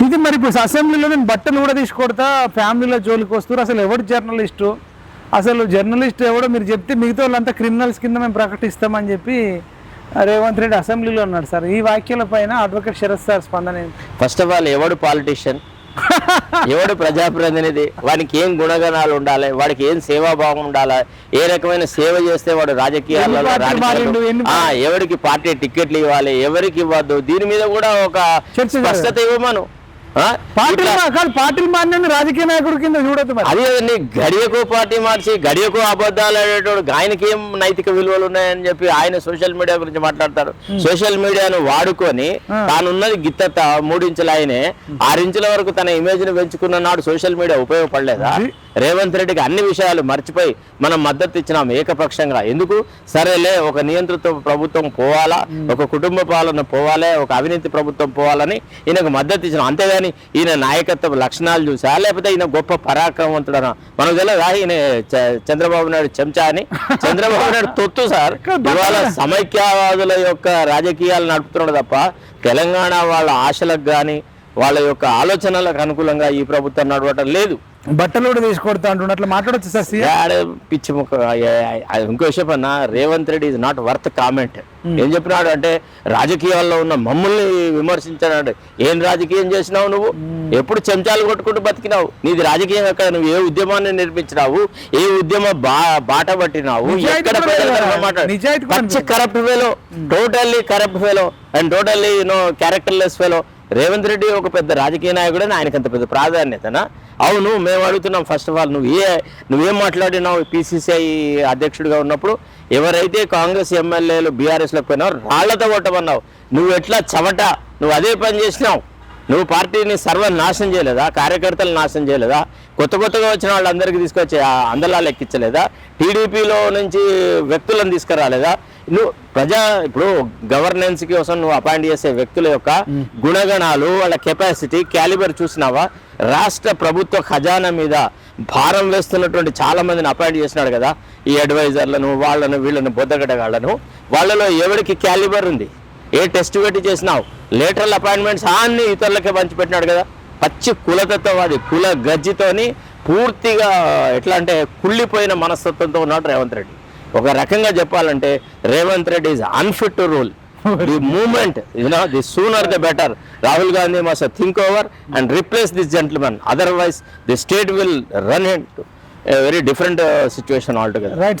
ఇది మరి ఇప్పుడు అసెంబ్లీలో నేను బట్టలు కూడా తీసుకొడతా, ఫ్యామిలీలో జోలికి వస్తారు. అసలు ఎవడు జర్నలిస్టు, అసలు జర్నలిస్ట్ ఎవడో మీరు చెప్తే మిగతా వాళ్ళంతా క్రిమినల్స్ కింద మేము ప్రకటిస్తామని చెప్పి రేవంత్ రెడ్డి అసెంబ్లీలో అన్నాడు సార్. ఈ వ్యాఖ్యల పైన అడ్వకేట్ శరత్ సార్ స్పందన ఏంటి? ఫస్ట్ ఆఫ్ ఆల్ ఎవడు పాలిటీషియన్, ఎవడు ప్రజాప్రతినిధి, వాడికి ఏం గుణగణాలు ఉండాలి, వాడికి ఏం సేవాభావం ఉండాలి, ఏ రకమైన సేవ చేస్తే వాడు రాజకీయాలలో ఎవరికి పార్టీ టికెట్లు ఇవ్వాలి, ఎవరికి ఇవ్వద్దు, దీని మీద కూడా ఒక స్పష్టత ఇవ్వమను. పార్టీలు మారిన రాజకీయ నాయకుడు కింద చూడదు. అదే నీ గడియకు పార్టీ మార్చి గడియకు అబద్ధాలు ఆడేటోడు ఆయనకి ఏం నైతిక విలువలు ఉన్నాయని చెప్పి ఆయన సోషల్ మీడియా గురించి మాట్లాడతాడు. సోషల్ మీడియాను వాడుకొని తానున్నది గిత్తత 3 ఇంచులు ఆయనే 6 ఇంచుల వరకు తన ఇమేజ్ ని పెంచుకున్న నాడు సోషల్ మీడియా ఉపయోగపడలేదా? రేవంత్ రెడ్డికి అన్ని విషయాలు మర్చిపోయి మనం మద్దతు ఇచ్చినాం ఏకపక్షంగా. ఎందుకు? సరేలే, ఒక నియంత్రిత ప్రభుత్వం పోవాలా, ఒక కుటుంబ పాలన పోవాలే, ఒక అవినీతి ప్రభుత్వం పోవాలని ఈయనకు మద్దతు ఇచ్చినాం. అంతేగాని ఈయన నాయకత్వ లక్షణాలు చూసా, లేకపోతే ఈయన గొప్ప పరాక్రమవంతుడనా? మనకు తెలియదా ఈయన చంద్రబాబు నాయుడు చెంచా అని? చంద్రబాబు నాయుడు తొత్తు సార్. ఇవాళ సమైక్యవాదుల యొక్క రాజకీయాలు నడుపుతున్నాడు తప్ప తెలంగాణ వాళ్ళ ఆశలకు కానీ వాళ్ళ యొక్క ఆలోచనలకు అనుకూలంగా ఈ ప్రభుత్వం నడవటం లేదు. బట్టలు కూడా తీసుకొడతా అంటున్నట్లు మాట్లాడచ్చు సార్. పిచ్చి ముక్క. ఇంకో విషయం అన్న, Revanth Reddy is not worth comment. ఏం చెప్పినాడు అంటే రాజకీయాల్లో ఉన్న మమ్మల్ని విమర్శించాడు. ఏం రాజకీయం చేసినావు నువ్వు? ఎప్పుడు చెంచాలు కొట్టుకుంటూ బతికినావు? నీది రాజకీయం ఎక్కడ? నువ్వు ఏ ఉద్యమాన్ని నిర్మించినావు? ఏ ఉద్యమ బాట పట్టినావు? ఎక్కడ పచ్చి corrupt fellow, totally corrupt fellow and totally characterless fellow. Revanth Reddy ఒక పెద్ద రాజకీయ నాయకుడని ఆయనకు అంత పెద్ద ప్రాధాన్యతనా? అవును, మేము అడుగుతున్నాం. ఫస్ట్ ఆఫ్ ఆల్ నువ్వేం మాట్లాడినావు? PCCI అధ్యక్షుడిగా ఉన్నప్పుడు ఎవరైతే కాంగ్రెస్ ఎమ్మెల్యేలు బీఆర్ఎస్లోకి పోయినావు రాళ్లతో కొట్టమన్నావు. నువ్వు ఎట్లా చెమట నువ్వు అదే పని చేసినావు. నువ్వు పార్టీని సర్వనాశనం చేయలేదా? కార్యకర్తలు నాశనం చేయలేదా? కొత్తగా వచ్చిన వాళ్ళందరికీ తీసుకొచ్చి అందలాలు ఎక్కించలేదా? టీడీపీలో నుంచి వ్యక్తులను తీసుకురాలేదా? నువ్వు ఇప్పుడు గవర్నెన్స్ కోసం నువ్వు అపాయింట్ చేసే వ్యక్తుల యొక్క గుణగణాలు, వాళ్ళ కెపాసిటీ, క్యాలిబర్ చూసినావా? రాష్ట్ర ప్రభుత్వ ఖజానా మీద భారం వేస్తున్నటువంటి చాలా మందిని అపాయింట్ చేసినాడు కదా, ఈ అడ్వైజర్లను, వీళ్ళను బొద్దగడ్డగాళ్లను. వాళ్ళలో ఎవరికి క్యాలిబర్ ఉంది? ఏ టెస్ట్ పెట్టి చేసినావు? లేటరల్ అపాయింట్మెంట్స్ అన్ని ఇతరులకే పంచిపెట్టినాడు కదా. పచ్చి కులతత్వవాది, కుల గజ్జితోని పూర్తిగా ఎట్లా అంటే కుళ్ళిపోయిన మనస్తత్వంతో ఉన్నాడు రేవంత్ రెడ్డి. ఒక రకంగా చెప్పాలంటే Revanth Reddy is unfit to rule. The movement, the sooner the better. Rahul Gandhi must think over and replace this gentleman. Otherwise, the state will run into a very different situation altogether. Right.